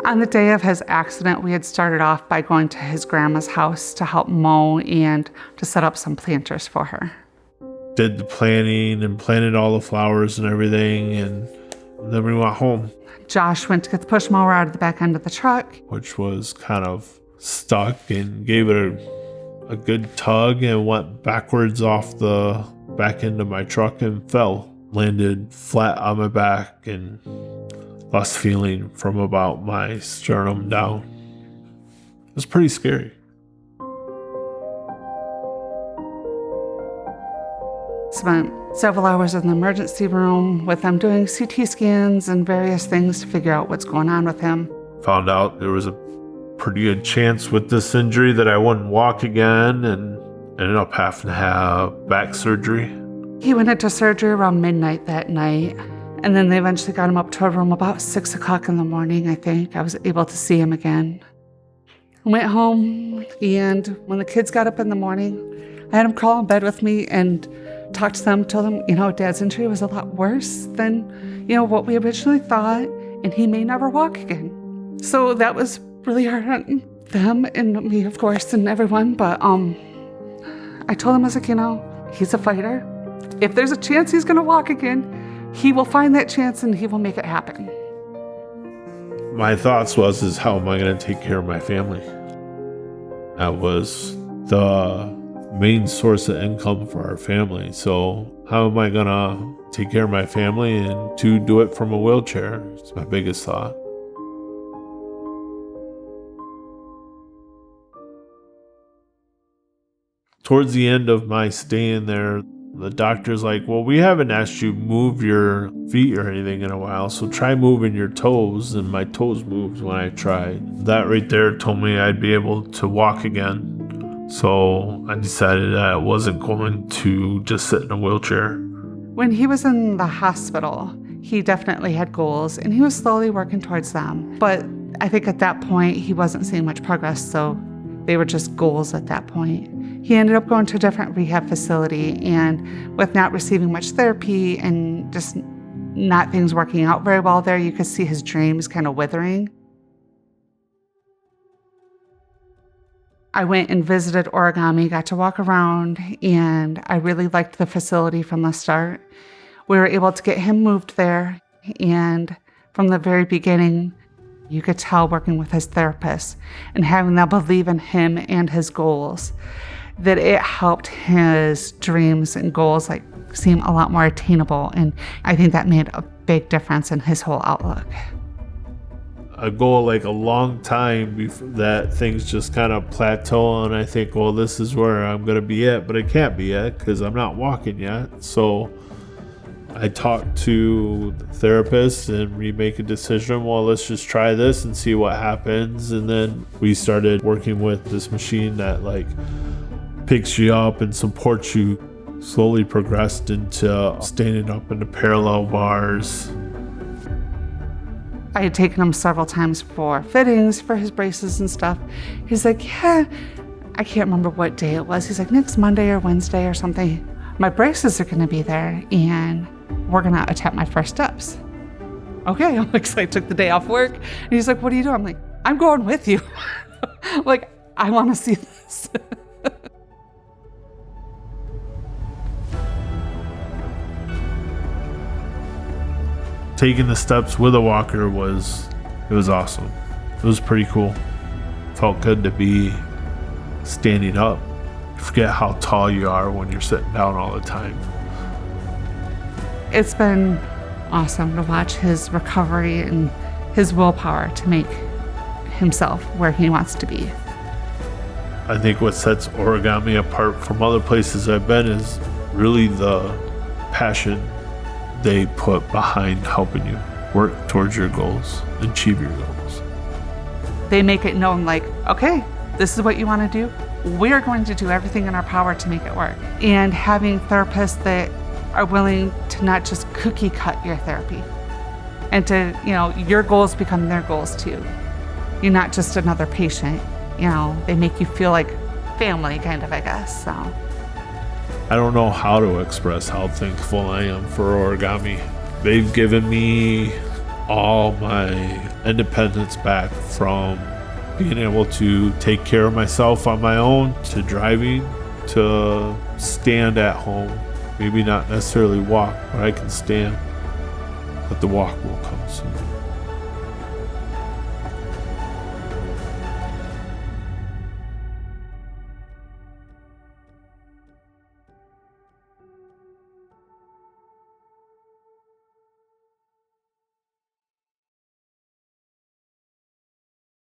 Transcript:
On the day of his accident, we had started off by going to his grandma's house to help mow and to set up some planters for her. Did the planting and planted all the flowers and everything, and then we went home. Josh went to get the push mower out of the back end of the truck, which was kind of stuck, and gave it a good tug and went backwards off the back end of my truck and fell. Landed flat on my back and lost feeling from about my sternum down. It was pretty scary. Spent several hours in the emergency room with them doing CT scans and various things to figure out what's going on with him. Found out there was a pretty good chance with this injury that I wouldn't walk again, and ended up having to have back surgery. He went into surgery around midnight that night, and then they eventually got him up to a room about 6 o'clock in the morning, I think. I was able to see him again. I went home, and when the kids got up in the morning, I had them crawl in bed with me and talk to them, told them, Dad's injury was a lot worse than, what we originally thought, and he may never walk again. So that was really hard on them and me, of course, and everyone, but I told him, I was like, he's a fighter. If there's a chance he's gonna walk again, he will find that chance and he will make it happen. My thoughts is how am I gonna take care of my family? That was the main source of income for our family. So how am I gonna take care of my family and to do it from a wheelchair? It's my biggest thought. Towards the end of my stay in there, the doctor's like, well, we haven't asked you to move your feet or anything in a while, so try moving your toes. And my toes moved when I tried. That right there told me I'd be able to walk again. So I decided I wasn't going to just sit in a wheelchair. When he was in the hospital, he definitely had goals, and he was slowly working towards them. But I think at that point, he wasn't seeing much progress, so they were just goals at that point. He ended up going to a different rehab facility, and with not receiving much therapy and just not things working out very well there, you could see his dreams kind of withering. I went and visited Origami, got to walk around, and I really liked the facility from the start. We were able to get him moved there, and from the very beginning, you could tell working with his therapist and having them believe in him and his goals, that it helped his dreams and goals seem a lot more attainable. And I think that made a big difference in his whole outlook. A goal a long time before that things just kind of plateau, and I think, well, this is where I'm going to be at, but I can't be at because I'm not walking yet. So I talked to the therapist and we make a decision, well, let's just try this and see what happens. And then we started working with this machine that picks you up and supports you. Slowly progressed into standing up into parallel bars. I had taken him several times for fittings for his braces and stuff. He's like, yeah, I can't remember what day it was. He's like, next Monday or Wednesday or something, my braces are gonna be there and we're gonna attempt my first steps. Okay, I'm excited. I took the day off work and he's like, what are you doing? I'm like, I'm going with you. I wanna see this. Taking the steps with a walker was awesome. It was pretty cool. Felt good to be standing up. You forget how tall you are when you're sitting down all the time. It's been awesome to watch his recovery and his willpower to make himself where he wants to be. I think what sets Origami apart from other places I've been is really the passion they put behind helping you work towards your goals, achieve your goals. They make it known okay, this is what you want to do. We're going to do everything in our power to make it work. And having therapists that are willing to not just cookie cut your therapy and to, your goals become their goals too. You're not just another patient, they make you feel like family kind of, I guess, so. I don't know how to express how thankful I am for Origami. They've given me all my independence back, from being able to take care of myself on my own, to driving, to stand at home. Maybe not necessarily walk, but I can stand. But the walk will come soon.